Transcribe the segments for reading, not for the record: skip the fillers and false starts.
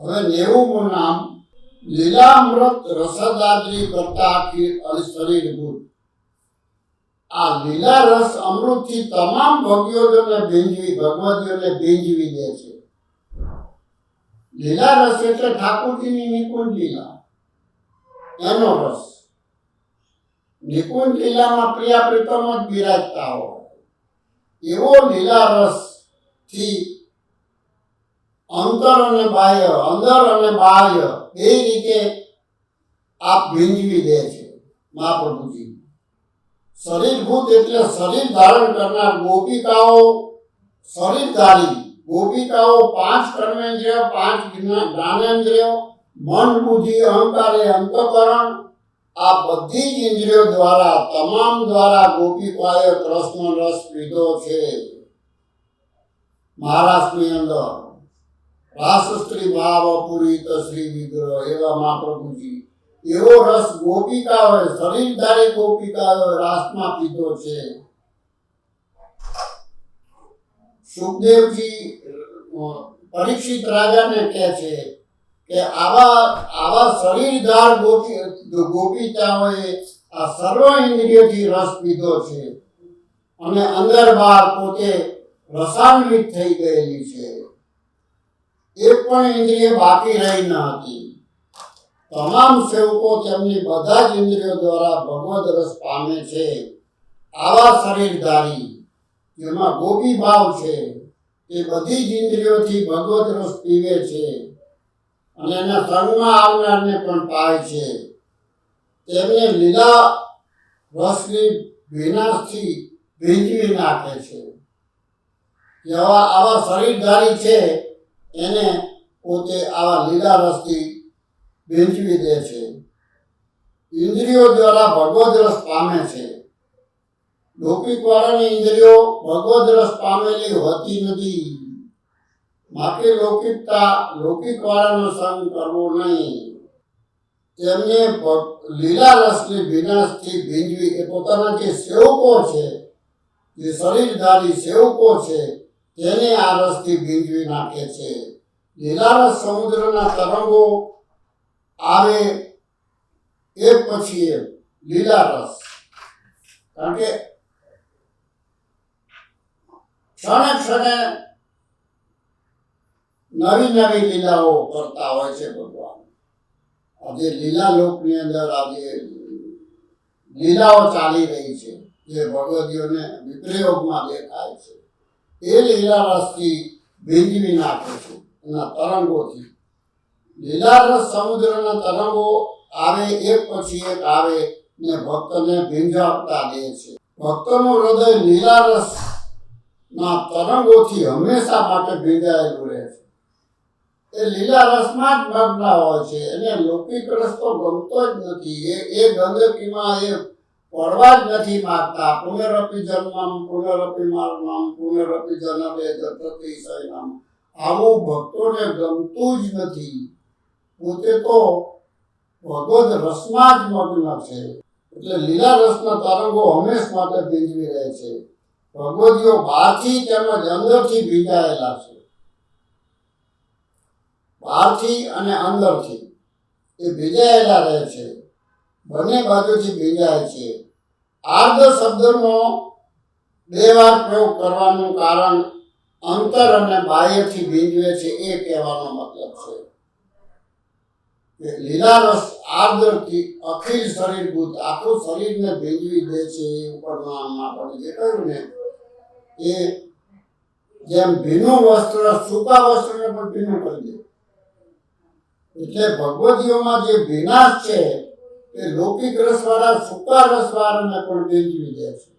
હવે 90મું નામ લીલામૃત રસદાદ્રી કરતા આખી શરીરભૂત. આ લીલા રસ અમૃતથી તમામ ભગવદીઓને ભીંજવી દે છે. લીલા રસ એટલે ઠાકોરજીની નિકુંજ લીલા, એનો રસ. નિકુંજ લીલામાં પ્રિયા પ્રીતમ જ બિરાજતા હોય એવો લીલા રસ થી અંતર અને બાહ્ય એ રીતે આપ ભીંજવી દે છે મહાપ્રભુજી. શરીરભૂત એટલે શરીર ધારણ કરનાર ગોપિકાઓ 5 કર્મેન્દ્રિયો, 5 જ્ઞાનેન્દ્રિયો, મન, બુદ્ધિ, અહંકાર એ અંતઃકરણ, આ બધી જ ઇન્દ્રિયો દ્વારા તમામ દ્વારા ગોપિકાએ કૃષ્ણ રસ પીધો છે. મહારાષ્ટ્રની અંદર રાસ સ્ત્રી ભાવ પૂરિત શ્રી વિગ્રહ એવા મહાપ્રભુજી એવો રસ ગોપિકાઓએ, શરીરધારી ગોપિકાઓએ રાસમાં પીધો છે. સુખદેવજી પરીક્ષિત રાજાને કહે છે કે આવા શરીરધાર ગોપિકાઓએ આ સર્વ ઇન્દ્રિયોથી રસ પીધો છે અને અંદર બહાર પોતે રસાન્વિત થઈ ગયેલી છે. એક પણ ઇન્દ્રિય બાકી રહી ન હતી. તમામ સેવકો તેમની બધા જ ઇન્દ્રિયો દ્વારા ભગવદ રસ પામે છે. આવા શરીરધારી જેમાં ગોપી ભાવ છે તે બધી જ ઇન્દ્રિયોથી ભગવદ રસ પીવે છે અને એના સંગમાં આવનારને પણ પાય છે. તેમને લીલા રસની વિનાશથી ભીંજવી નાખે છે. આવા શરીરધારી છે એને પોતે આવા લીલા રસથી ભીંજવી દે છે. ઇન્દ્રિયો દ્વારા ભગવદ રસ પામે છે. લૌકિકવાળાની ઇન્દ્રિયો ભગવદ રસ પામેલી હોતી નથી. માટે લૌકિકવાળાનો સંગ કરવો નહીં. તેમને લીલા રસની વિનાશથી ભીંજવી એ પોતાના જે સેવકો છે, જે શરીરધારી સેવકો છે તેને આ રસથી ભીંજવી નાખે છે. લીલા રસ સમુદ્રના તરંગો આવે એક પછી એક. લીલા રસ કારણ કે ક્ષણે નવી લીલાઓ કરતા હોય છે ભગવાન. આજે લીલા લોકની અંદર આજે લીલાઓ ચાલી રહી છે જે ભગવદીઓને વિપ્રયોગમાં દેખાય છે. એ લીલા રસથી ભીંજવી નાખે છે એના તરંગોથી. લીલા રસ સમુદ્રના તરંગો આવે એક પછી એક આવે ને ભક્તને ભીંજાવતા દે છે. ભક્તનું હૃદય લીલા રસ ના તરંગોથી હંમેશા માટે ભીંજાયેલું રહે છે. એ લીલા રસમાં જ મગ્ન હોય છે. એને લૌકિક રસ તો ગમતો જ નથી. એ ગંદકીમાં એ પડવા જ નથી માંગતા. પુનરપી જન્મમ પુનરપી મરણમ પુનરપી જનમે જતતિ શયનમ. આવું ભક્તોને ગમતું જ નથી. પોતે તો ભગવદ રસમાં જ મગ્ન છે. એટલે લીલા રસના તરંગો હંમેશ માટે ભીંજવી રહે છે. ભગવદીઓ બહારથી તેમજ અંદરથી ભીંજાયેલા છે. બહારથી અને અંદરથી એ ભીંજાયેલા રહે છે. બંને બાજુથી ભીંજાય છે. આર્ધ શબ્દનો 2 વાર પ્રયોગ કરવાનું કારણ અંતર અને બાહ્યથી ભીંજવે છે એ કહેવાનો મતલબ છે કે લીલા રસ આર્દ્રથી અખિલ શરીરભૂત આખું શરીરને ભીંજવી દે છે. એ ઉપરમાં આપણે જે કહ્યું ને એ જેમ ભીનું વસ્ત્ર સૂકા વસ્ત્રને પણ ભીનું કરી દે. એટલે ભગવદીઓમાં જે વિનાશ છે એ લૌકિક રસવાળા સૂકા રસવાળાને પણ ભીંજવી દે છે.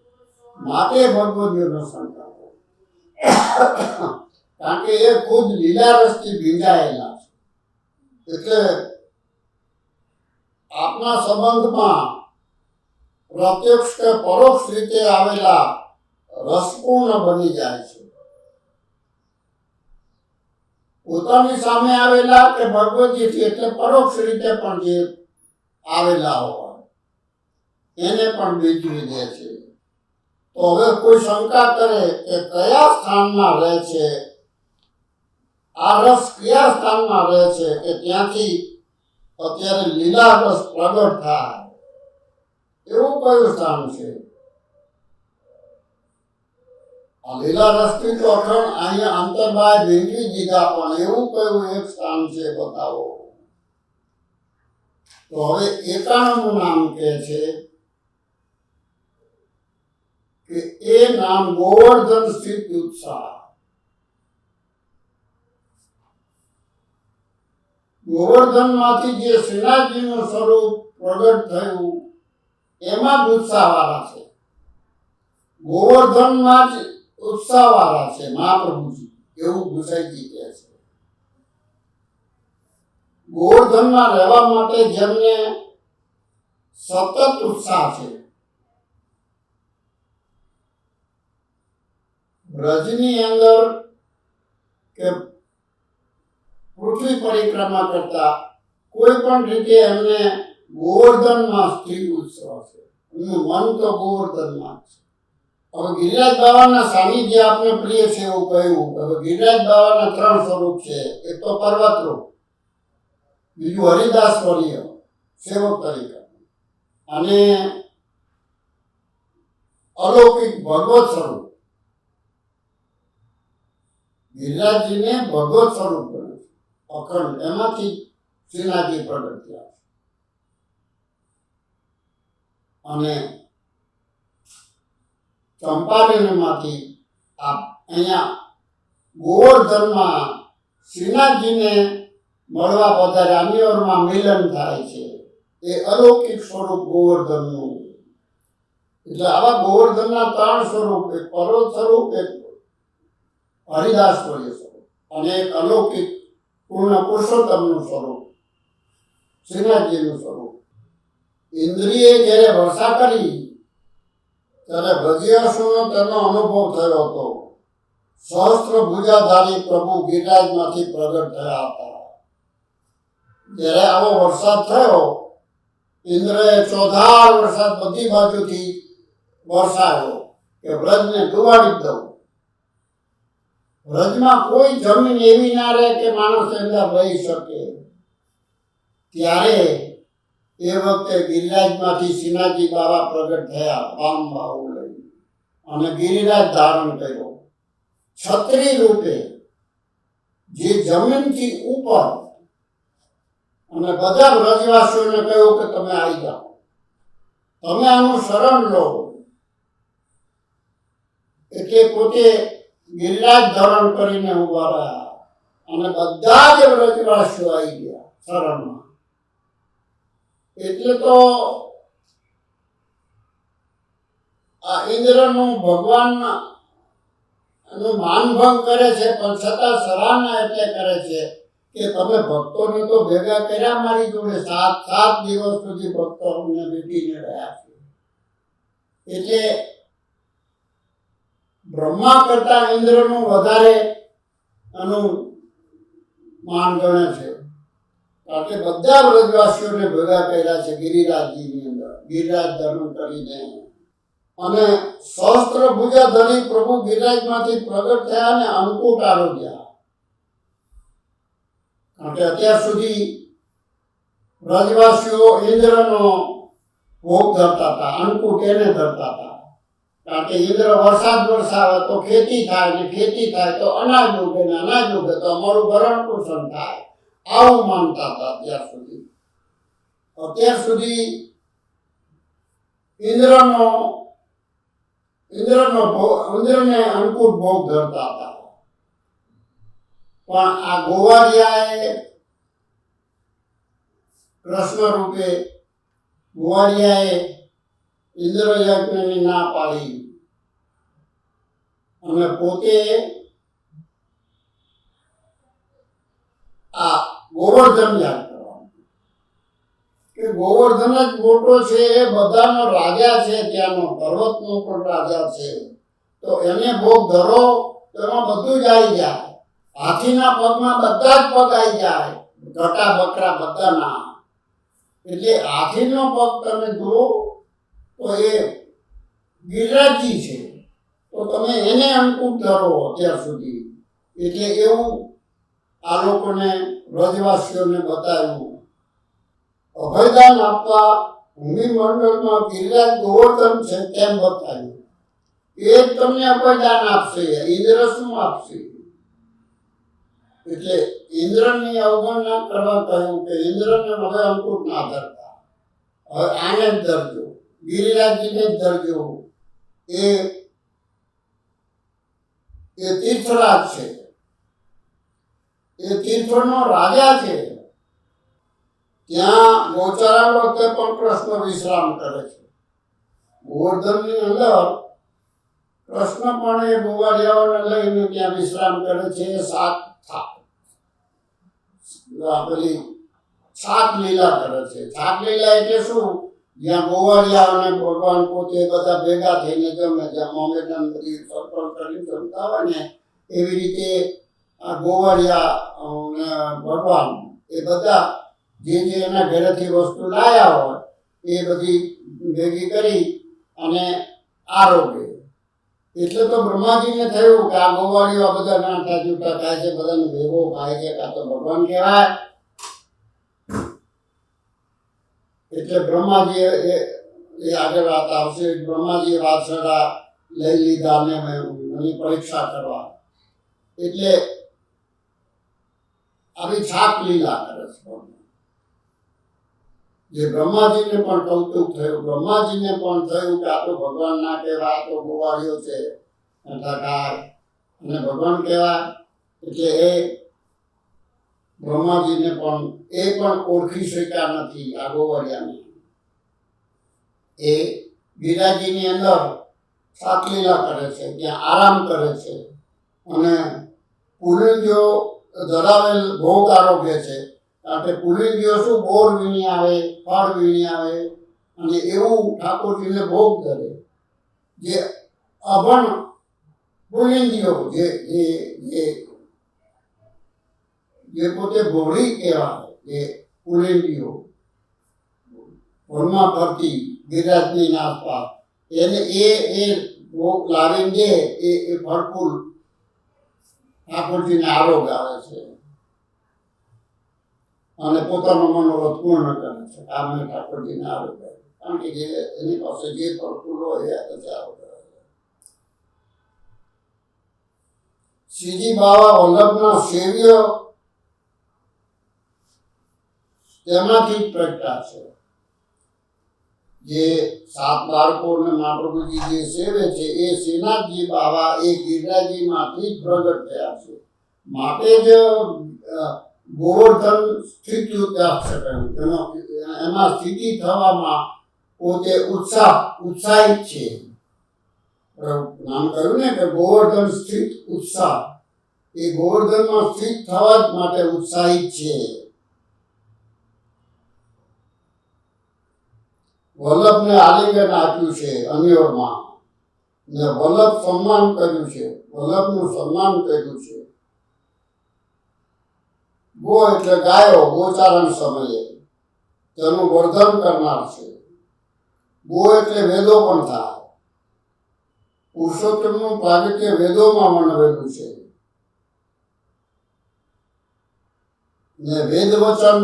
માટે ભગવદીઓનો સંકલ્પ કારણ કે એ ખુદ લીલા રસથી ભીંજાયેલા છે. એટલે આપના સંબંધમાં પ્રત્યક્ષ કે પરોક્ષ રીતે આવેલા રસપૂર્ણ બની જાય છે. પોતાની સામે આવેલા કે ભગવદજીથી એટલે પરોક્ષ રીતે પણ જે આવેલા હોય એને પણ ભીંજવી દે છે. તો હવે કોઈ શંકા કરે કે કયા સ્થાનમાં રહે છે આ રસ કયા સ્થાનમાં રહે છે કે ત્યાંથી અત્યારે લીલા રસ પ્રગટ થાય, એવું કયું સ્થાન છે? આ લીલા રસથી તો અખંડ અહીંયા અંતરબાય ભેંગી દીધા, પણ એવું કયું એક સ્થાન છે બતાવો. તો હવે 91 નામ કહે છે કે એ નામ ગોવર્ધન સ્થિત ઉત્સાહ. ગોવર્ધન માંથી જે શ્રીનાથજીનું સ્વરૂપ પ્રગટ થયું એમાં જ ઉત્સાહ વાળા છે. ગોવર્ધનમાં જ ઉત્સાહ વાળા છે મહાપ્રભુજી, એવું ગુસાઈજી કહે છે. ગોવર્ધનમાં રહેવા માટે જેમને સતત ઉત્સાહ છે, બ્રજની અંદર કે પૃથ્વી પરિક્રમા કરતા કોઈ પણ રીતે એમને ગોવર્ધનમાં સ્થિર ઉત્સાહ છે. એમનું મન તો ગોવર્ધનમાં છે. હવે ગિરિરાજ બાવાના સાનિધ્ય આપને પ્રિય છે એવું કહ્યું. હવે ગિરિરાજ બાવાના 3 સ્વરૂપ છે. એક તો પર્વતરૂપ, બીજું હરિદાસ વર્ય સેવક તરીકે, અને અલૌકિક ભગવત સ્વરૂપ. ગિરિરાજજીને ભગવત સ્વરૂપ ગણે છે અખંડ, એમાંથી શ્રીનાથજી પ્રગટ થયા છે. અને ચંપારણ્યમાંથી અહીંયા ગોવર્ધનમાં શ્રીનાથજીને મળવા પધાર્યા, અન્યોરમાં મિલન થાય છે. એ અલૌકિક સ્વરૂપ ગોવર્ધનનું. એટલે આવા ગોવર્ધનના 3 સ્વરૂપ, એક પર્વત સ્વરૂપ, એક હરિદાસ વર્ય સ્વરૂપ, અને એક અલૌકિક પૂર્ણ પુરુષોત્તમનું સ્વરૂપ, શ્રીનાથજીનું સ્વરૂપ. ઇન્દ્રિયે જ્યારે વર્ષા કરી ત્યારે બ્રજ્યાસુનો તેનો અનુભવ થયો હતો. સહસ્ત્ર ભુજાધારી પ્રભુ ગિરિરાજમાંથી પ્રગટ થયા હતા. જ્યારે આવો વરસાદ થયો, ઇન્દ્રએ ચોધાર વરસાદ બધી બાજુથી વરસાયો કે વ્રજને ડુબાડી દઉં. વ્રજમાં કોઈ જમીન એવી ના રહે કે માણસ અંદર રહી શકે. ત્યારે એ વખતે ગિરિરાજમાંથી શ્રીનાથજી બાબા પ્રગટ થયા, પામ બાહુ લઈ, અને ગિરિરાજ ધારણ કર્યો છત્રી રૂપે, જે જમીનથી ઉપર. અને બધા વ્રજવાસીઓને કહ્યું કે તમે આવી જાઓ, તમે આનું શરણ લો. એટલે પોતે ગિરિરાજ ધારણ કરીને ઉભા રહ્યા, અને બધા જ વ્રજવાસીઓ આવી ગયા શરણમાં. એટલે તો આ ઇન્દ્રનું ભગવાનનું માનભંગ કરે છે, પણ છતાં સરાહના એટલે કરે છે કે તમે ભક્તોને તો ભેગા કર્યા મારી જોડે, 7 દિવસ સુધી ભક્તોને ભેટીને રહ્યા છે. એટલે બ્રહ્મા કરતા ઇન્દ્રનું વધારે આનું માન ગણે છે. કારણ કે બધા વ્રજવાસીઓને ભેગા કર્યા છે ગિરિરાજજીની અંદર, ગિરિરાજ ધર્મ કરીને. અને સહસ્ત્ર ભુજાધરી પ્રભુ ગિરિરાજમાંથી પ્રગટ થયા અને અંકુટ આરોગ્યા. કારણ કે અત્યાર સુધી વ્રજવાસીઓ ઇન્દ્રનો ભોગ ધરતા હતા, અંકુટ એને ધરતા હતા. કારણ કે ઇન્દ્ર વરસાદ વરસાવે તો ખેતી થાય, ને ખેતી થાય તો અનાજ ઉગે, ને અનાજ ઉગે તો અમારું ભરણ પોષણ થાય, આવું માનતા હતા અત્યાર સુધી. ઇન્દ્રને અંકુટ ભોગ ધરતા હતા. પણ આ ગોવાળિયાએ કૃષ્ણ રૂપે ગોવાળિયાએ ઇન્દ્ર યજ્ઞની ના પાડી, અને પોતે આ ગોવર્ધન યાદ કરવાનું કે ગોવર્ધન જ મોટો છે, એ બધાનો રાજા છે, ત્યાંનો પર્વતનો પણ રાજા છે. તો એને ભોગ ધરો તો એમાં બધું જ આવી જાય. હાથીના પગમાં બધા જ પગ આવી જાય, ઘટા બકરા બધાના. એટલે હાથીનો પગ તમે જુઓ તો એ ગિરિરાજજી છે, તો તમે એને અંકુટ ધરો અત્યાર સુધી. એટલે એવું આ લોકોને વ્રજવાસીઓને બતાવ્યું. અભયદાન આપવા ભૂમિ મંડળમાં ગિરિરાજ ગોવર્ધન છે તેમ બતાવ્યું. એ જ તમને અભયદાન આપશે, ઇન્દ્ર શું આપશે? એટલે ઇન્દ્રની અવગણના કરવા કહ્યું કે ઇન્દ્રને હવે અંકુશ ના ધરતા, હવે આને જ ધરજો, ગિરિરાજજીને જ ધરજો. એ તીર્થરાજ છે, એ તીર્થનો રાજા છે. ત્યાં ગોચારણ વખતે પણ કૃષ્ણ વિશ્રામ કરે છે. ગોવર્ધનની અંદર કૃષ્ણ પણ એ ગોવાળિયાઓને લઈને ત્યાં વિશ્રામ કરે છે. શાક લીલા કરે છે. શાક લીલા એટલે શું? જ્યાં ગોવાળિયાઓને ભગવાન પોતે બધા ભેગા થઈને જમે, જ્યાં મોમેડન બધી સર્કલ કરીને જમતા હોય ને, એવી રીતે આ ગોવાળિયા ભગવાન એ બધા જે એના ઘરેથી વસ્તુ લાયા હોય એ બધી ભેગી કરી અને આરોગે. એટલે તો બ્રહ્માજીને થયું કે આ ગોવાળીઓ આ બધા નાઠા જૂઠા ખાય છે, બધાને ભેગો ખાય છે, કાં તો ભગવાન કહેવાય. એટલે બ્રહ્માજી એ આગળ વાત આવશે. બ્રહ્માજીએ વાછરડા લઈ લીધા ને એની પરીક્ષા કરવા, એટલે આવી છાક લીલા કરે છે. જે બ્રહ્માજીને પણ કૌતુક થયું. બ્રહ્માજીને પણ થયું કે આ તો ભગવાન ના કહેવાય, તો ગોવાળીઓ છે ખાય અને ભગવાન કહેવાય. એટલે એ બ્રહ્માજીને પણ ઓળખી શક્યા નથી આ ગોવાળિયાને. એ ગિરિરાજજીની અંદર શાકલીલા કરે છે, ત્યાં આરામ કરે છે અને પુલિંગીઓ ધરાવેલ ભોગ આરોગ્ય છે. કારણ કે પુલિંગીઓ શું બોર વીણી આવે, ફળ વીણી આવે અને એવું ઠાકોરજીને ભોગ ધરે. જે અભણ પુલિંગીઓ જે પોતે ભોળી કહેવાય, એ પુલિંગીઓ વનમાં ફરતી ગિરિરાજની આસપાસ, એને એ ભોગ લાવીને દે, એ ફળફૂલ ઠાકોરજીને આરોગ આવે છે અને પોતાનો મનોરથ પૂર્ણ કરે છે. આ મેં ઠાકોરજીને આરોગ આવે, કારણ કે એની પાસે જે ફળફૂલ હોય એ આરોગ આવે. શ્રીજી બાવા વલ્લભના સેવ્ય તેમાંથી જ પ્રગટા છે. જે 7 બાળકોને મહાપ્રભુજી જે સેવે છે એ શ્રીનાથજી બાવા એ ગિરિરાજજીમાંથી જ પ્રગટ થયા છે. માટે જ ગોવર્ધન સ્થિત કહ્યું. એમાં સ્થિતિ થવામાં પોતે ઉત્સાહિત છે. નામ કહ્યું ને કે ગોવર્ધન સ્થિત ઉત્સાહ, એ ગોવર્ધનમાં સ્થિત થવા જ માટે ઉત્સાહિત છે. વલ્લભને આલિંગન આપ્યું છે અન્યોરમાં, ને વલ્લભ સન્માન કર્યું છે, વલ્લભનું સન્માન કર્યું છે. ગો એટલે ગાયો, ગોચારણ સમયે તેનું વર્ધન કરનાર છે. ગો એટલે વેદો પણ થાય. પુરુષોત્તમનું પ્રાગટ્ય વેદોમાં વર્ણવેલું છે ને વેદ વચન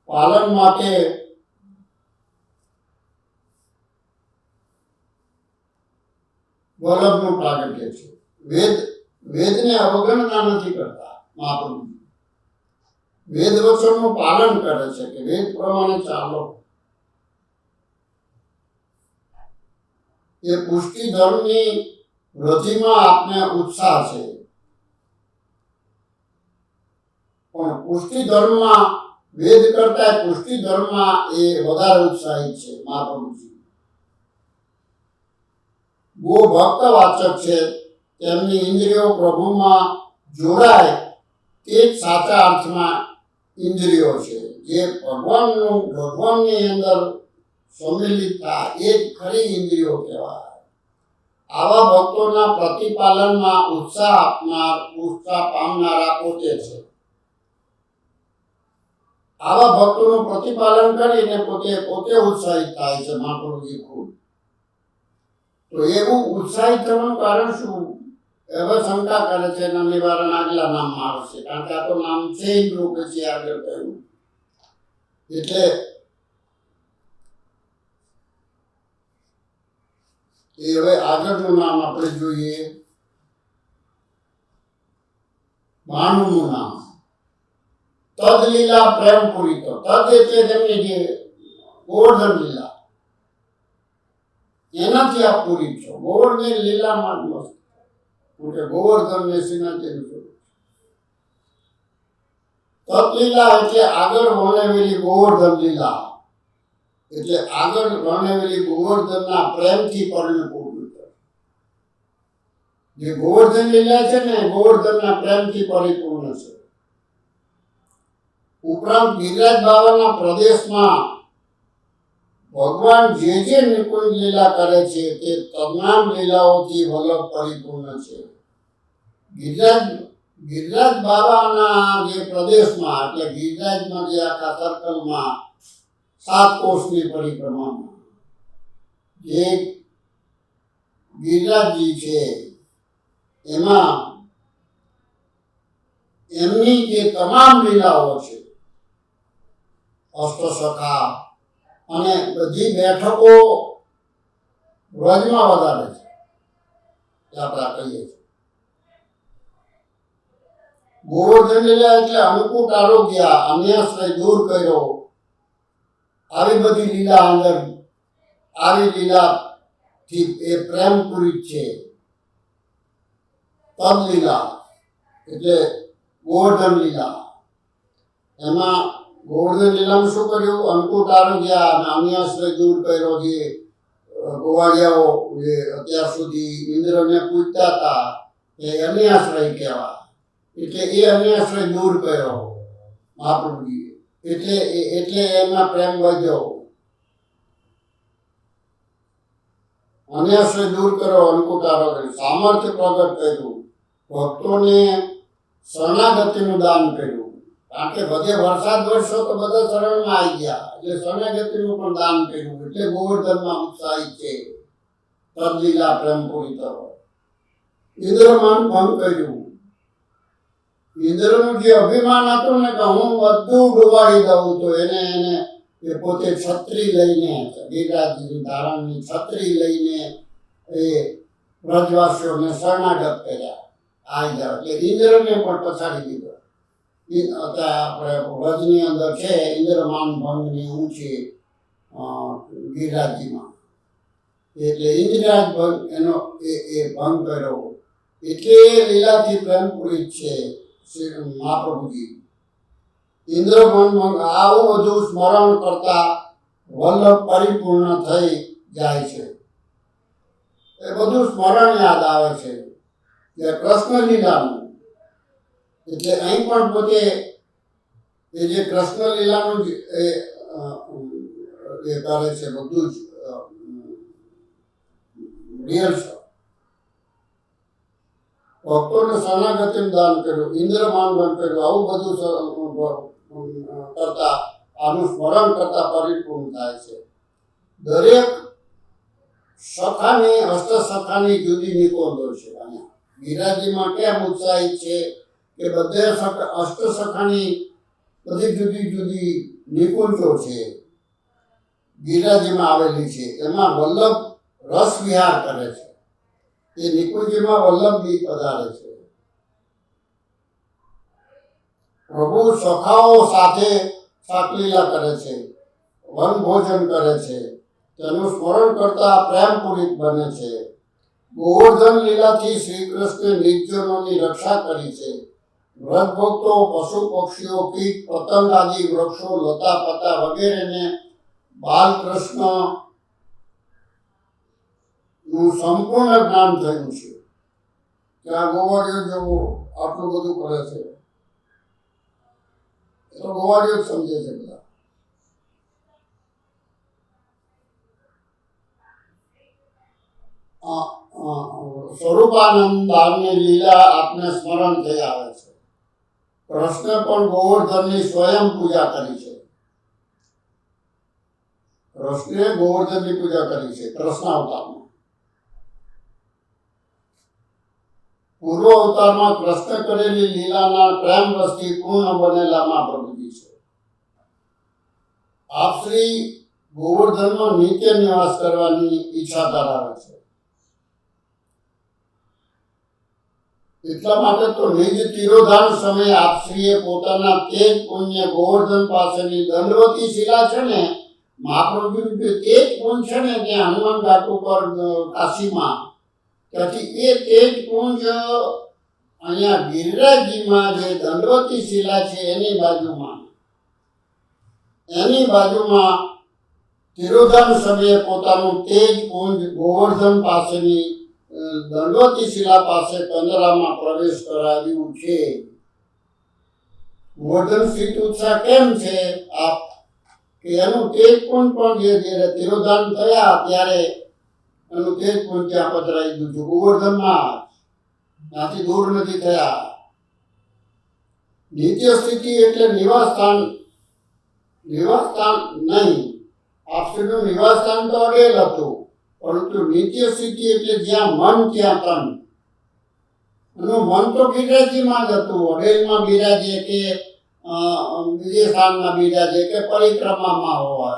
પાલન માટે વલ્લભનું પ્રાગટ્ય છે. વેદને અવગણના નથી કરતા મહાપ્રભુ. વેદ વચનનું પાલન કરે છે કે વેદ પ્રમાણે ચાલો. એ પુષ્ટિ ધર્મની વૃદ્ધિમાં આપને ઉત્સાહ છે, પણ પુષ્ટિ ધર્મમાં વેદ કરતા પુષ્ટિ ધર્મમાં એ વધારે ઉત્સાહિત છે મહાપ્રભુજી. ગો ભક્ત વાચક છે, તેમની ઇન્દ્રિયો પ્રભુમાં જોડાય તે જ સાચા અર્થમાં ઇન્દ્રિયો છે. જે ભગવાનની અંદર સંમિલિત થાય એ જ ખરી ઇન્દ્રિયો કહેવાય. આવા ભક્તોના પ્રતિપાલનમાં ઉત્સાહ પામનારા પોતે છે. આવા ભક્તોનું પ્રતિપાલન કરીને પોતે ઉત્સાહિત થાય છે મહાપ્રભુજી ખુદ. તો એવું ઉત્સાહિત થવાનું કારણ શું? હવે શંકા કરે છે એના નિવારણ આગલા નામમાં આવશે, કારણ કે આ તો નામ છે ઇન્દ્ર પછી આગળ કહ્યું. એટલે એ હવે આગળનું નામ આપણે જોઈએ, 92નું નામ તદ લીલા પ્રેમ પૂરી. તો તદ એટલે તેમની જે ગોવર્ધન લીલા, એનાથી આપ પૂરી છો. ગોવર્ધન લીલામાં જ મસ્ત, porque ગોવર્ધન ને શ્રીનાથજી તત્લીલા એટલે આગળ વર્ણવેલી ગોવર્ધન લીલા, એટલે આગળ વર્ણવેલી ગોવર્ધનના પ્રેમથી પરિપૂર્ણ છે. જે ગોવર્ધન લીલા છે ને ગોવર્ધનના પ્રેમથી પરિપૂર્ણ છે. ઉપરાંત ગિરિરાજ બાવાના પ્રદેશમાં ભગવાન જે જે નિકુંજ લીલા કરે છે તે તમામ લીલાઓથી વલ્લભ પરિપૂર્ણ છે. ગિરિરાજ બાવાના જે પ્રદેશમાં, એટલે ગિરિરાજમાં જે આખા સર્કલમાં 7 કોષની પરિક્રમામાં જે ગિરિરાજજી છે, એમાં એમની જે તમામ લીલાઓ છે, અષ્ટસખા અને બધી બેઠકો વ્રજમાં વધારે છે, આપણે કહીએ છીએ. ગોવર્ધન લીલા એટલે અન્નકૂટ આરોગ્ય, અન્યાશ્રય દૂર કર્યો, આવી બધી લીલા અંદર, આવી લીલાથી એ પ્રેમ પૂરી છે. તદ લીલા એટલે ગોવર્ધન લીલા, એમાં ગોવર્ધન લીલામાં શું કર્યું? અન્નકૂટ આરોગ્ય અને અન્યાશ્રય દૂર કર્યો. જે ગોવાળિયાઓ જે અત્યાર સુધી ઇન્દ્રને પૂજતા હતા એ અન્યાશ્રય કહેવાય, એટલે એ અન્યાશ્રય દૂર કર્યો મહાપ્રભુજીએ, એટલે એમાં પ્રેમ વધ્યો. અન્યાશ્રય દૂર કર્યો, અન્નકૂટ આરોગ્ય, સામર્થ્ય પ્રગટ કર્યું, ભક્તોને શરણાગતિનું દાન કર્યું. કારણ કે બધે વરસાદ વરસ્યો તો બધા શરણમાં આવી ગયા, એટલે શરણાગતિનું પણ દાન કર્યું. એટલે ગોવર્ધનમાં ઉત્સાહિત છે. તદલીલા પ્રેમ પૂરી કરો. ઇન્દ્રમાન ભંગ કર્યું. ઇન્દ્રનું જે અભિમાન હતું ને કે હું બધું ડુબાડી દઉં, તો એને એ પોતે છત્રી લઈને, ગિરિરાજની ધારણની છત્રી લઈને એ વ્રજવાસીઓને શરણાગત કર્યા. આવી જાવ એટલે ઇન્દ્રને પણ પછાડી દીધો. આપણે વ્રજની અંદર છે ઇન્દ્રમાન ભંગની ઊંચી ગિરિરાજજીમાં, એટલે ઇન્દ્રરાજ ભંગ એનો એ ભંગ કર્યો. એટલે લીલાથી પ્રેમ પૂરી છે શ્રી મહાપ્રભુજી. ઇન્દ્રમાન ભંગ, આવું બધું સ્મરણ કરતા વલ્લભ પરિપૂર્ણ થઈ જાય છે. એ બધું સ્મરણ યાદ આવે છે કે કૃષ્ણ લીલાનું. એટલે અહીં પણ પોતે એ જે કૃષ્ણ લીલાનું જ એ કરે છે, બધું જ રિયલ છે. ભક્તોને શરણાગતિનું દાન કર્યું, ઇન્દ્રમાન ભંગ કર્યું, આવું બધું કરતા, આનું સ્મરણ કરતા પરિપૂર્ણ થાય છે. દરેક સખાની, અષ્ટસખાની જુદી નિકોંદો છે. અહીંયા ગિરિરાજજીમાં કેમ ઉત્સાહિત છે કે બધે અષ્ટસખાની બધી જુદી જુદી નિકુંજો છે ગિરિરાજજીમાં આવેલી છે. એમાં વલ્લભ રસ વિહાર કરે છે. એ નિકુંજમાં વલ્લભજી પધારે છે. પ્રભુ સખાઓ સાથે સાકલીલા કરે છે, વન ભોજન કરે છે, તેનું સ્મરણ કરતા પ્રેમપૂરિત બને છે. ગોવર્ધન લીલાથી શ્રી કૃષ્ણે નિર્જનોની રક્ષા કરી છે. વ્રતભક્તો, પશુ પક્ષીઓ, કીટ પતંગ આદિ વૃક્ષો, લતા પતા વગેરેને બાલકૃષ્ણ નું સંપૂર્ણ જ્ઞાન થયું છે. ત્યાં ગોવાળીઓ જેવો આટલું બધું કરે છે, એ તો ગોવાળીઓ જ સમજે છે બધા. સ્વરૂપાનંદ દાનની લીલા આપને સ્મરણ થઈ આવે છે. કૃષ્ણ પણ ગોવર્ધનની સ્વયં પૂજા કરી છે. કૃષ્ણે ગોવર્ધનની પૂજા કરી છે કૃષ્ણ અવતારમાં. પૂર્વ અવતારમાં કૃષ્ણ કરેલી લીલાના પ્રેમ રસથી પૂર્ણ બનેલા મહાપ્રભુજી છે. આપ શ્રી ગોવર્ધનમાં નિત્ય નિવાસ કરવાની ઈચ્છા ધરાવે છે. એટલા માટે તો નિજ તિરોધાન સમયે આપશ્રીએ પોતાના તેજ પુણ્ય ગોવર્ધન પાસેની દંડવતી શિલા છે ને, મહાપ્રભુનું જે તેજ પુંજ છે ને ત્યાં હનુમાન ઘાટ ઉપર કાશીમાં, ત્યાંથી એ તેજ પુંજ અહીંયા ગિરિરાજજીમાં જે દંડવતી શિલા છે એની બાજુમાં તિરોધાન સમયે પોતાનું તેજ પુંજ ગોવર્ધન પાસેની દંડવતી શિલા પાસે કંદરામાં પ્રવેશ કરાવ્યું છે. ગોવર્ધન સ્થિત ઉત્સાહ કેમ છે આપ કે એનું તેજ પુંજ પણ જ્યારે તિરોધાન થયા ત્યારે એનું તેજ પુંજ ત્યાં પધરાઈ ગયું છે ગોવર્ધનમાં, ત્યાંથી દૂર નથી થયા. નિત્ય સ્થિતિ એટલે નિવાસસ્થાન નહીં, આપશ્રીનું નિવાસસ્થાન તો અડેલ હતું, પરંતુ નિત્ય સ્થિતિ એટલે જ્યાં મન ત્યાં તન. એનું મન તો ગિરિરાજજીમાં જ હતું, અડેલમાં બિરાજે કે બીજે સ્થાનમાં બિરાજે કે પરિક્રમામાં હોય,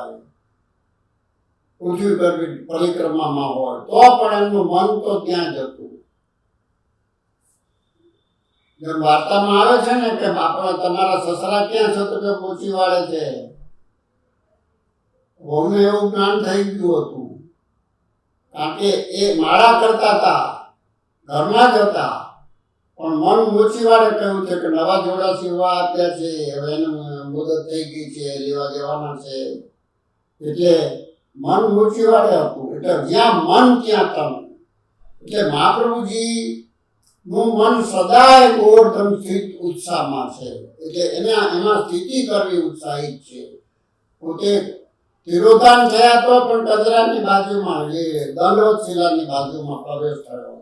પૃથ્વી પર પરિક્રમામાં હોય, તો પણ એમનું મન તો ત્યાં જ હતું. જેમ વાર્તામાં આવે છે ને કે આપણે તમારા સસરા ક્યાં છે તો કે પૂછી વાળે છે. વહુને એવું જ્ઞાન થઈ ગયું હતું, કારણ કે એ માળા કરતા હતા, ઘરમાં જ હતા, પણ મન મૂછીવાડે કહ્યું છે કે નવા જોડા સીવવા આપ્યા છે, હવે એનું મુદત થઈ ગઈ છે, લેવા દેવાના છે. એટલે મન મૂછીવાડે હતું, એટલે જ્યાં મન ત્યાં તન. એટલે મહાપ્રભુજી નું મન સદાય ગોવર્ધન સ્થિત ઉત્સાહમાં છે, એટલે એમાં સ્થિતિ કરવી ઉત્સાહિત છે. પોતે તિરોધાન થયા તો પણ કદરાની બાજુમાં, એ દંડવત શિલાની બાજુમાં પ્રવેશ થયો.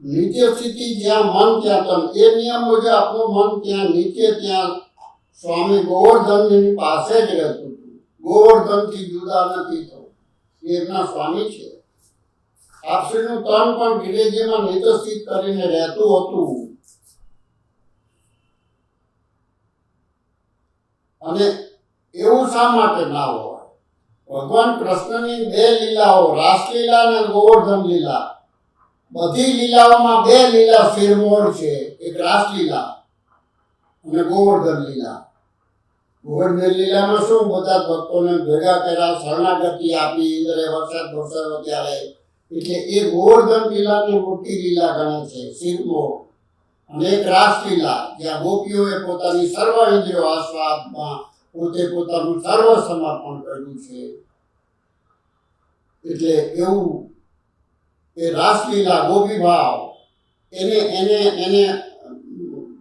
નિત્ય સ્થિતિ જ્યાં મન ત્યાં તન, એ નિયમ મુજબ આપણું મન ત્યાં નિત્ય ત્યાં સ્વામી ગોવર્ધનની પાસે જ રહેતું હતું. ગોવર્ધનથી જુદા નથી થતું, એ એમના સ્વામી છે. આપશ્રીનું તન પણ ગિરિરાજજીમાં નિત્ય સ્થિત કરીને રહેતું હતું. અને એવું શા માટે ના હોય? ભગવાન કૃષ્ણની બે લીલાઓ, રાસલીલા અને ગોવર્ધન લીલા, બધી લીલાઓમાં બે લીલા શિરમોર છે, એક રાસલીલા અને ગોવર્ધન લીલા. ગોવર્ધન લીલામાં શું, બધા ભક્તોને ભેગા કર્યા, શરણાગતિ આપી, ઇન્દ્રે વરસાદ વરસાવ્યો ત્યારે, એટલે એ ગોવર્ધન લીલાની મોટી લીલા ગણે છે, શિરમોર. અને એક રાસલીલા, જ્યાં ગોપીઓએ પોતાની સર્વ ઇન્દ્રિયો આસ્વાદમાં પોતે પોતાનું સર્વ સમર્પણ કર્યું છે. એટલે એવું એ રાસલીલા, ગોપી ભાવ, એને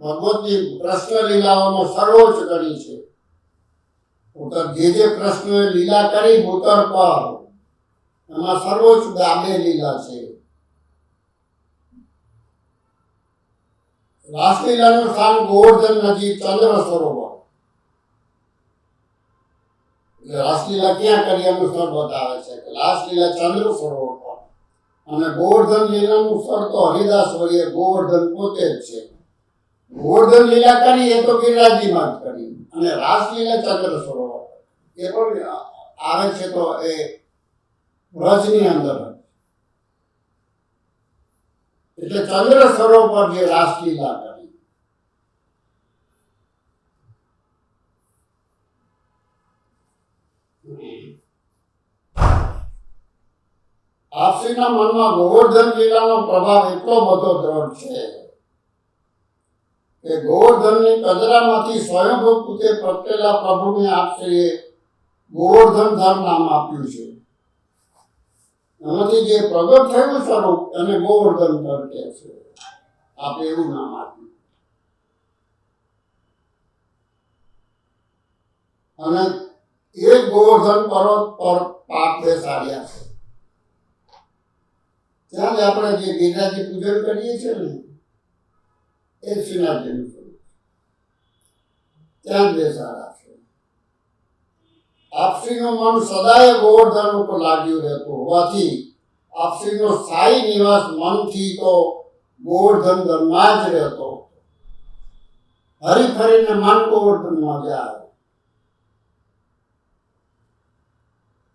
ભગવતની કૃષ્ણ લીલાઓનો સર્વોચ્ચ ગણી છે. જે કૃષ્ણએ લીલા કરી ભૂતર પર, એમાં સર્વોચ્ચ ગાબે લીલા છે. રાસલીલાનું સ્થાન ગોવર્ધન નજીક ચંદ્ર સરોવર. રાસલીલા ક્યાં કરી એનું સ્થળ બતાવે છે કે રાસલીલા ચંદ્ર સરોવર પર, અને ગોવર્ધન લીલાનું સ્થળ તો હરિદાસવરીએ ગોવર્ધન પોતે જ છે. ગોવર્ધન લીલા કરી એ તો ગિરિરાજજીમાં જ કરી, અને રાસલીલા ચંદ્ર સરોવર એ પણ આવે છે તો એ વ્રજની અંદર. એટલે ચંદ્ર સરોવર પર જે રાસલીલા કરી. આપશ્રીના મનમાં ગોવર્ધન લીલાનો પ્રભાવ એટલો બધો દ્રઢ છે કે ગોવર્ધનની કદરામાંથી સ્વયંભૂ પોતે પ્રગટેલા પ્રભુને આપશ્રીએ ગોવર્ધન ધર નામ આપ્યું છે. એમાંથી જે પ્રગટ થયું સ્વરૂપ એને ગોવર્ધન ધર કહે છે. આપણે એવું નામ આપ્યું. અને એ ગોવર્ધન પર્વત પર પાક બેસાડ્યા છે. ત્યાં જ આપણે જે ગિરિરાજજી પૂજન કરીએ છીએ ને, એ શ્રીનાથજીનું સ્વરૂપ ત્યાં જ બેસાડ્યા છે. આપશ્રીનું મન સદાય ગોવર્ધન ઉપર લાગ્યું રહેતું હોવાથી આપશ્રીનો સ્થાયી નિવાસ મનથી તો ગોવર્ધન ધનમાં જ રહેતો. હરી ફરીને મન ગોવર્ધનમાં જાય.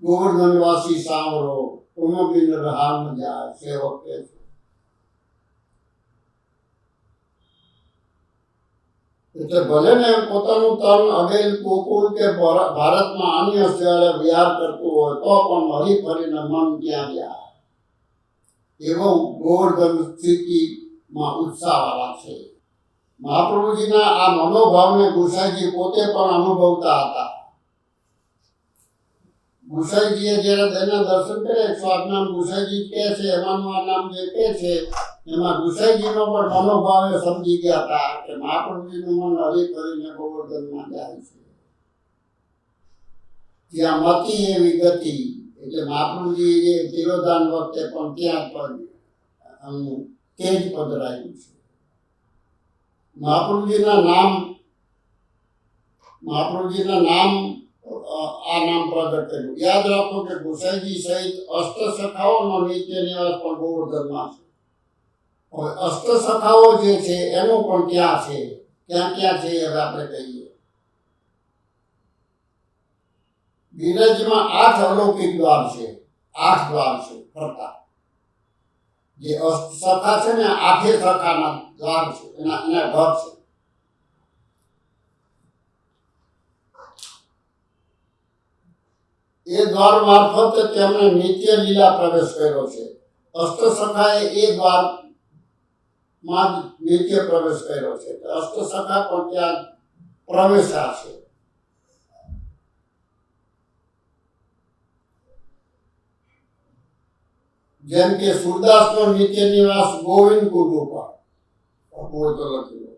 ગોવર્ધનવાસી સાંભળો તુમ બિન રહા ન જાય, સેવક કહે છે. એટલે ભલે ને પોતાનું તન અડેલ ગોકુળ કે ભારતમાં અન્ય સ્થળે વિહાર કરતું હોય તો પણ હરી ફરીને મન ત્યાં જાય. એવો ગોવર્ધન સ્થિતિમાં ઉત્સાહવાળા છે. મહાપ્રભુજીના આ મનોભાવને ગુસાઈજી પોતે પણ અનુભવતા હતા. ગુસાઈજીએ જ્યારે તેના દર્શન કરે, 108 નામ ગુસાઈજી કહે છે, એમાંનું આ નામ જે કહે છે એમાં ગુસાઈજીનો પણ મનોભાવ એ સમજી ગયા હતા કે મહાપ્રભુજીનું મન હરી ફરીને ગોવર્ધનમાં જાય છે. જ્યાં મતિ એવી ગતિ, એટલે મહાપ્રભુજી એ તિરોધાન વખતે પણ ત્યાં પણ તેજ પધરાયું છે. મહાપ્રભુજીના નામ આ નામ પ્રગટ કર્યું. યાદ રાખો કે ગુસાઈજી સહિત અષ્ટસખાઓનો નિત્ય નિવાસ પણ ગોવર્ધનમાં છે. હવે અષ્ટસખાઓ જે છે એનું પણ ક્યાં છે, ક્યાં ક્યાં છે હવે આપણે કહીએ. ગિરજમાં 8 અલૌકિક દ્વાર છે. 8 દ્વાર છે ફરતા. જે અષ્ટસખા છે ને, 8 સખાના દ્વાર છે, એના ઘર છે. એ દ્વાર મારફતે તેમણે નિત્ય લીલા પ્રવેશ કર્યો છે. અષ્ટસખાએ એ દ્વારમાં જ નિત્ય પ્રવેશ કર્યો છે. અષ્ટસખા પણ ત્યાં પ્રવેશા છે. જેમ કે સુરદાસનો નિત્ય નિવાસ ગોવિંદ કુંડ ઉપર હોય તો લખ્યું.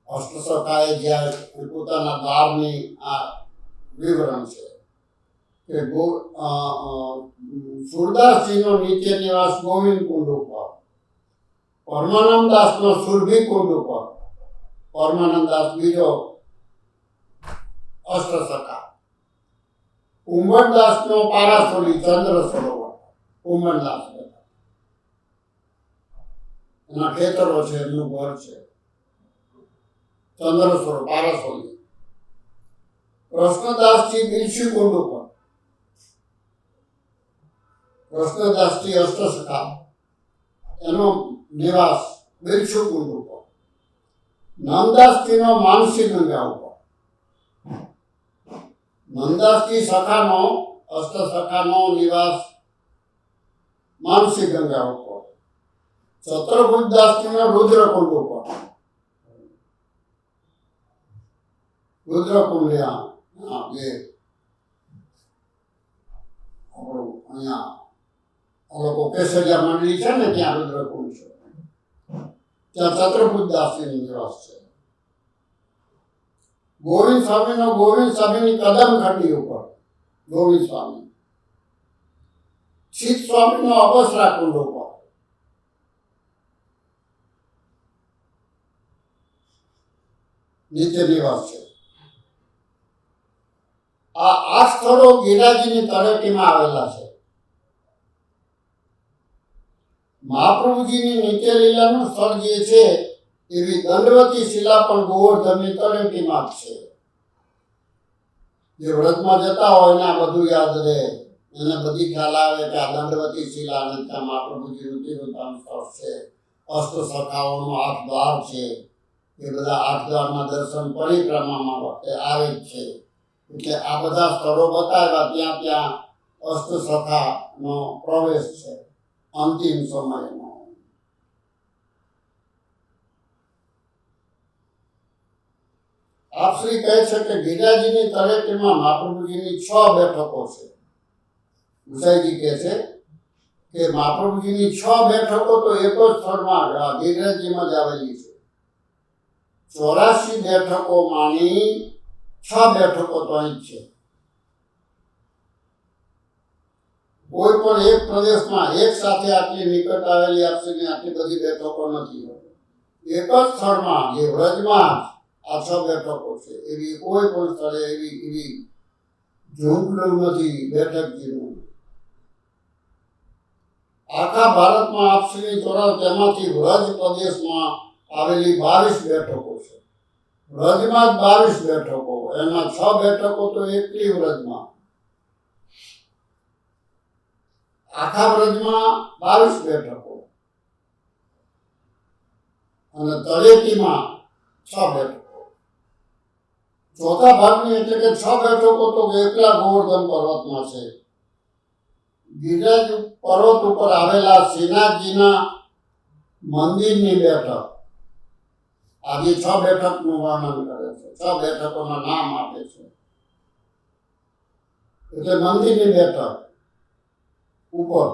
અષ્ટસખાએ જ્યારે પોતાના દ્વારની આ વિવરણ છે કે સુરદાસજીનો નિત્ય નિવાસ ગોવિંદ કુંડ ઉપર, પરમાનંદદાસનો સુરભી કુંડ ઉપર, પરમાનંદદાસ બીજો અષ્ટસખા, ઉમરદાસનો પારાસોલી ચંદ્ર સરોવર, ઉમરદાસ એના ખેતરો છે, એમનું ઘર છે, ચંદ્ર સરોવર પારાસોલી. કૃષ્ણદાસજી બિલસી કુંડ ઉપર, કૃષ્ણદાસજી અષ્ટસખા, એનો નિવાસ બિલસુ કુંડ ઉપર. નંદાસજીનો માનસી ગંગા ઉપર, નંદાસજી સખાનો અષ્ટસખાનો નિવાસ માનસી ગંગા ઉપર. ચતુર્ભુજદાસજીનો રુદ્રકુંડ ઉપર, રુદ્રકુંડ જે આપણું અહીંયા લોકો કેસરિયા મંડળી છે ને, ત્યાં રુદ્રકુંડ છે. ત્યાં ચતુર્ભુજદાસજીનો નિવાસ છે. ગોવિંદ સ્વામીની કદમ ખંડી ઉપર, ગોવિંદ સ્વામી. શીત સ્વામીનો અપસરા કુંડ ઉપર. નિત્ય નિવાસ છે. આ 8 સ્થળો ગિરિરાજની તળેટીમાં આવેલા છે. મહાપ્રભુજીની નિત્ય લીલાનું સ્થળ જે છે એવી દંડવતી શિલા પણ ગોવર્ધનની તળેટીમાં જ છે. જે વ્રતમાં જતા હોય ને આ બધું યાદ રહે, એને બધી ખ્યાલ આવે કે આ દંડવતી શિલા અને ત્યાં મહાપ્રભુજીનું તિરુધામ સ્થળ છે. અષ્ટસખાઓનો 8 દ્વાર છે. એ બધા 8 દ્વારના દર્શન પરિક્રમામાં વખતે આવે જ છે. એટલે આ બધા સ્થળો બતાવ્યા, ત્યાં ત્યાં અષ્ટસખાનો પ્રવેશ છે અંતિમ સમયનો. આપશ્રી કહે છે કે ગિરિરાજની તળેટીમાં મહાપ્રભુજીની 6 બેઠકો છે. ગુસાઈજી કહે છે કે મહાપ્રભુજીની 6 બેઠકો તો એક જ સ્થળમાં ગિરિરાજજીમાં જ આવેલી છે. 84 બેઠકોમાંની 6 બેઠકો તો અહીં જ છે. કોઈ પણ એક પ્રદેશમાં એક સાથે આટલી નિકટ આવેલી આપશ્રીની આટલી બધી બેઠકો નથી હોતી. એક જ સ્થળમાં જે વ્રજમાં આ 6 બેઠકો છે, એવી કોઈ પણ સ્થળે એવી ઝૂંપડું નથી બેઠકજીનું. આખા ભારતમાં આપશ્રી ચોરાવ તેમાંથી વ્રજ પ્રદેશમાં આવેલી 22 બેઠકો છે. વ્રજમાં જ 22 બેઠકો, એમાં 6 બેઠકો તો એકલી વ્રજમાં. આખા વ્રજમાં 22 બેઠકો અને તળેટીમાં 6 બેઠકો. ચોથા ભાગની એટલે કે 6 બેઠકો તો એકલા ગોવર્ધન પર્વતમાં છે. ગિરિરાજ પર્વત ઉપર આવેલા શ્રીનાથજીના મંદિરની બેઠક આજે 6 બેઠકનું વર્ણન કરે છે. 6 બેઠકોના નામ આપે છે. એટલે મંદિરની બેઠક ઉપર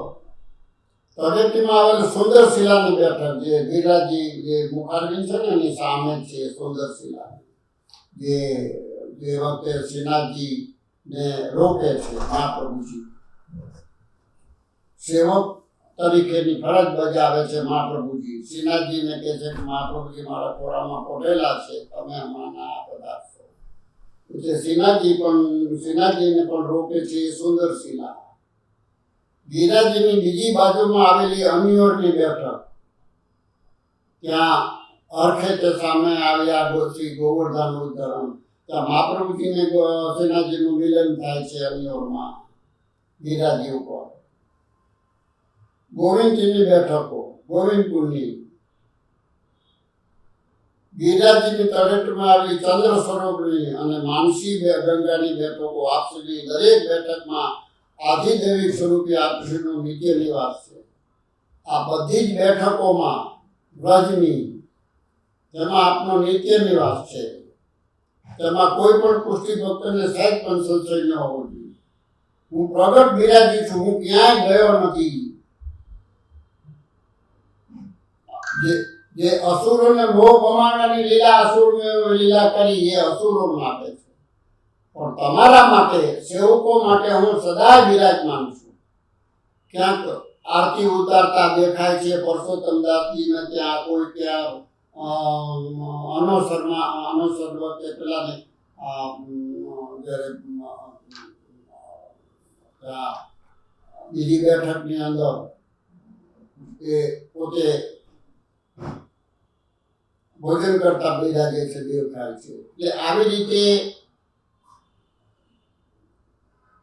તળેટીમાં આવેલ સુંદર શિલાની બેઠક, જે ગિરિરાજજી જે મુખારબિંદ છે ને એની સામે છે સુંદર શિલા, જે વખતે શ્રીનાથજી ને રોકે છે મહાપ્રભુજી, સેવક તરીકેની ફરજ બજાવે છે મહાપ્રભુજી. શ્રીનાથજીને કહે છે કે મહાપ્રભુજી મારા ખોરામાં પડેલા છે, તમે અમારા પધારશો. એટલે શ્રીનાથજીને પણ રોકે છે એ સુંદર શિલા. ગિરિરાજજીની બીજી બાજુમાં આવેલી અનિયોરની બેઠક, ત્યાં અર્ખેતે સામે આવ્યા શ્રી ગોવર્ધન ઉદ્ધરણ, ત્યાં મહાપ્રભુજીને શ્રીનાથજીનું મિલન થાય છે અનિયોરમાં ગિરિરાજજી ઉપર. ગોવિંદજીની બેઠકો, ગોવિંદપુરની ગિરિરાજજીની તળેટીમાં આવેલી ચંદ્ર સ્વરૂપની અને માનસી ગંગાની બેઠકો આપશ્રીની દરેક બેઠકમાં આધિદેવિક સ્વરૂપે આપશ્રીનો નિત્ય નિવાસ છે. આ બધી જ બેઠકોમાં વ્રજની તેમાં આપનો નિત્ય નિવાસ છે. તેમાં કોઈ પણ પુષ્ટિ ભક્તને સહેજ પણ સંશય ન હોવો જોઈએ. હું પ્રગટ બિરાજી છું, હું ક્યાંય ગયો નથી. જે અસુરોને મોહ પમાડવાની લીલા, અસુરને લીલા કરી એ અસુરો માટે છે, પણ તમારા માટે, સેવકો માટે હું સદા બિરાજમાન છું. ક્યાંક આરતી ઉતારતા દેખાય છે પરસોત્તમ દાસજીને, ત્યાં કોઈ ત્યાં અનોસર વખતે પેલાને બીજી બેઠકની અંદર એ પોતે ભોજન કરતા બિરાજે છે, દેખાય છે. એટલે આવી રીતે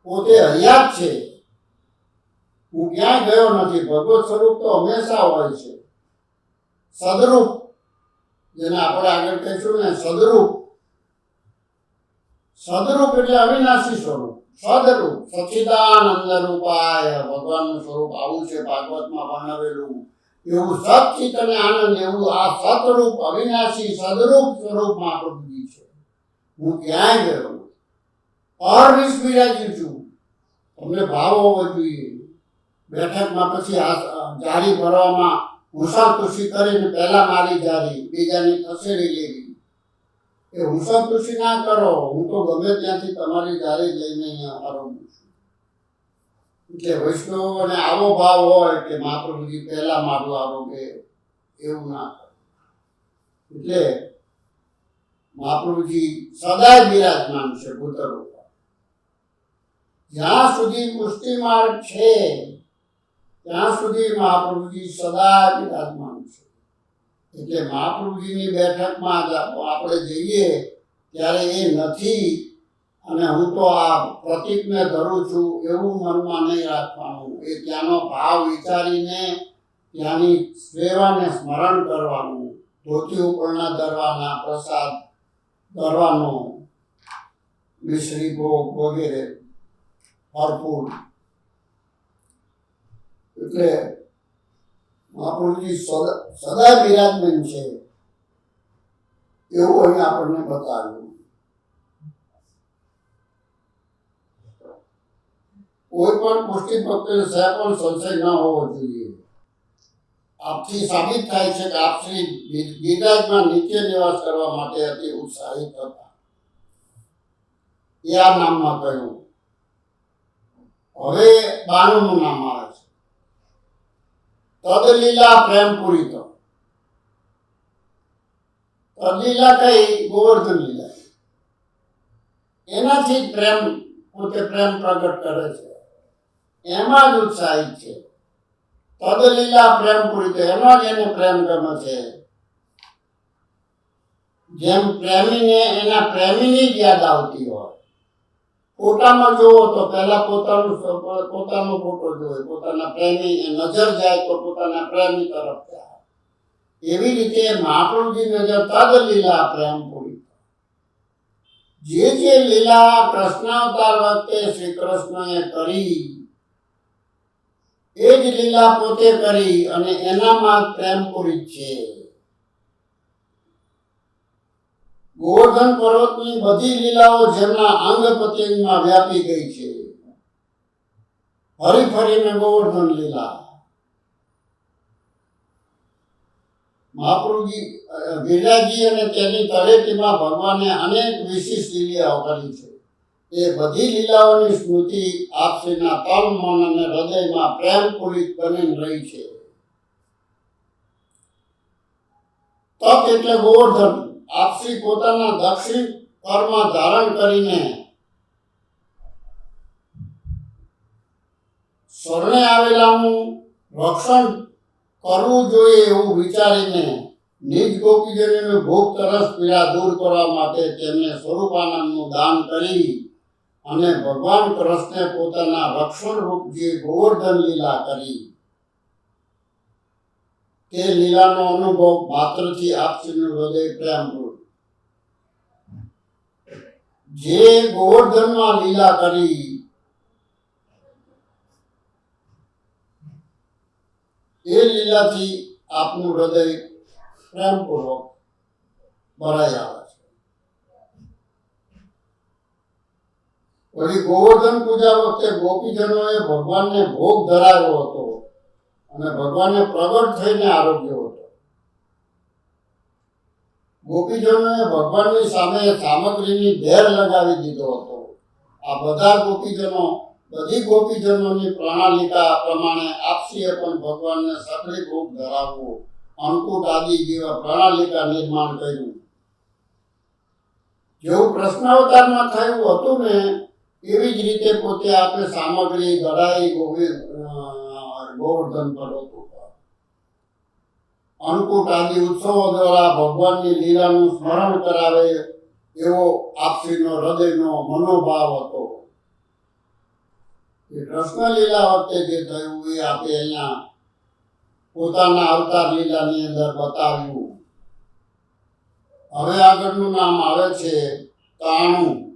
પોતે હયાત છે, હું ક્યાંય ગયો નથી. ભગવત સ્વરૂપ તો હંમેશા હોય છે. સદરૂપ, જેને આપણે આગળ કહીશું ને સદરૂપ. સદરૂપ એટલે અવિનાશી સ્વરૂપ. સદરૂપ, સચ્ચિદાનંદ રૂપાય, ભગવાનનું સ્વરૂપ આવું છે ભાગવતમાં વર્ણવેલું. એવું સચ્ચિત અને આનંદ, એવું આ સતરૂપ અવિનાશી સદરૂપ સ્વરૂપ મહાપ્રભુજી છે. હું ક્યાંય ગયો નથી, અહર્નિશ બિરાજ્યું છું. તમને ભાવ હોવો જોઈએ. બેઠકમાં પછી જારી ભરવામાં હુંસાતુસી કરીને પહેલા મારી જારી, બીજાની ખસેડી લેવી, એ હુંસાતુસી ના કરો. હું તો ગમે ત્યાંથી તમારી જારી લઈને અહીંયા આરોગું છું. એટલે વૈષ્ણવોને આવો ભાવ હોય કે મહાપ્રભુજી પહેલા મારું આરોગે, એવું ના કરે. એટલે મહાપ્રભુજી સદાય બિરાજમાન છે ભૂતળ ઉપર. જ્યાં સુધી પુષ્ટિ માર્ગ છે ત્યાં સુધી મહાપ્રભુજી સદા બિરાજમાન છે. એટલે મહાપ્રભુજીની બેઠકમાં આપણે જઈએ ત્યારે એ નથી અને હું તો આ પ્રતીકને ધરું છું એવું મનમાં નહીં રાખવાનું. એ ત્યાંનો ભાવ વિચારીને ત્યાંની સેવાને સ્મરણ કરવાનું, ધોતી ઉપરના ધરવાના, પ્રસાદ ધરવાનો, મિશ્રી ભોગ વગેરે ભરપૂર. એટલે મહાપ્રભુજી સદા બિરાજમાન છે એવું અહીં આપણને બતાવ્યું. કોઈ પણ પુષ્ટિ ભક્તને સહેજ પણ સંશય ન હોવો જોઈએ. આપથી સાબિત થાય છે કે આપ શ્રી ગિરિરાજમાં નિત્ય નિવાસ કરવા માટે અતિ ઉત્સાહિત હતા. એ આ નામમાં કહ્યું. હવે 92નું નામ આવે છે તદલીલા પ્રેમ પૂરિત. તદલીલા કઈ? ગોવર્ધન લીલા. એનાથી પ્રેમ પોતે પ્રેમ પ્રગટ કરે છે એમાં જ ઉત્સાહિત છે. તદ લીલા પ્રેમ પૂરી, તો એનો જ એને પ્રેમ ગમે છે. જેમ પ્રેમીને એના પ્રેમીની જ યાદ આવતી હોય. ફોટામાં જોવો તો પહેલા પોતાનો ફોટો જોવે, પોતાના પ્રેમી નજર જાય તો પોતાના પ્રેમી તરફ જાય. એવી રીતે મહાપ્રભુજી નજર તદ લીલા પ્રેમ પૂરી. જે લીલા કૃષ્ણાવતાર વખતે શ્રી કૃષ્ણએ કરી એ જ લીલા પોતે કરી અને એનામાં પ્રેમ પૂરી છે. ગોવર્ધન પર્વતની બધી લીલાઓ જેમના અંગ પ્રત્યંગમાં વ્યાપી ગઈ છે. હરી ફરીને ગોવર્ધન લીલા. મહાપ્રભુજી ગિરિરાજજી અને તેની તળેટીમાં ભગવાને અનેક વિશિષ્ટ લીલાઓ કરી છે. એ બધી લીલાઓની સ્મૃતિ આપશ્રીના તન, મન અને હૃદયમાં પ્રેમપૂરિત બની રહી છે. તપ એટલે ગોવર્ધન. આપશ્રી પોતાના દક્ષિણ કરમાં ધારણ કરીને શરણે આવેલાનું રક્ષણ કરવું જોઈએ એવું વિચારીને નિજ ગોપીજનોની ભૂખ તરસ પીડા દૂર કરવા માટે તેમને સ્વરૂપાનંદનું દાન કરી અને ભગવાન કૃષ્ણે પોતાના રક્ષણ રૂપ જે ગોવર્ધન લીલા કરી તે લીલાનો અનુભવ માત્રથી આપશ્રીનું હૃદય પ્રેમરૂપ. જે ગોવર્ધનમાં લીલા કરી એ લીલાથી આપનું હૃદય પ્રેમપૂર્વક ભરાઈ આવે છે. વળી ગોવર્ધન પૂજા વખતે ગોપીજનોએ ભગવાનને ભોગ ધરાવ્યો હતો અને ભગવાનને પ્રગટ થઈને આરોગ્યો હતો. ગોપીજનોએ ભગવાનની સામે સામગ્રીની ઢેર લગાવી દીધો હતો. આ બધી ગોપીજનોની પ્રણાલિકા પ્રમાણે આપશ્રીએ પણ ભગવાનને સક્રિય ભોગ ધરાવવો, અંકુટ આદિ જેવા પ્રણાલિકા નિર્માણ કર્યું. જેવું કૃષ્ણાવતારમાં થયું હતું ને એવી જ રીતે પોતે આપણે સામગ્રી ધરાઈ ગોવર્ધન પર્વત ઉપર અંકુટ આદિ ઉત્સવો દ્વારા ભગવાનની લીલાનું સ્મરણ કરાવે એવો આપશ્રીનો હૃદયનો મનોભાવ હતો. કૃષ્ણ લીલા વખતે જે થયું એ આપણે અહીંયા પોતાના અવતાર લીલાની અંદર બતાવ્યું. હવે આગળનું નામ આવે છે 93.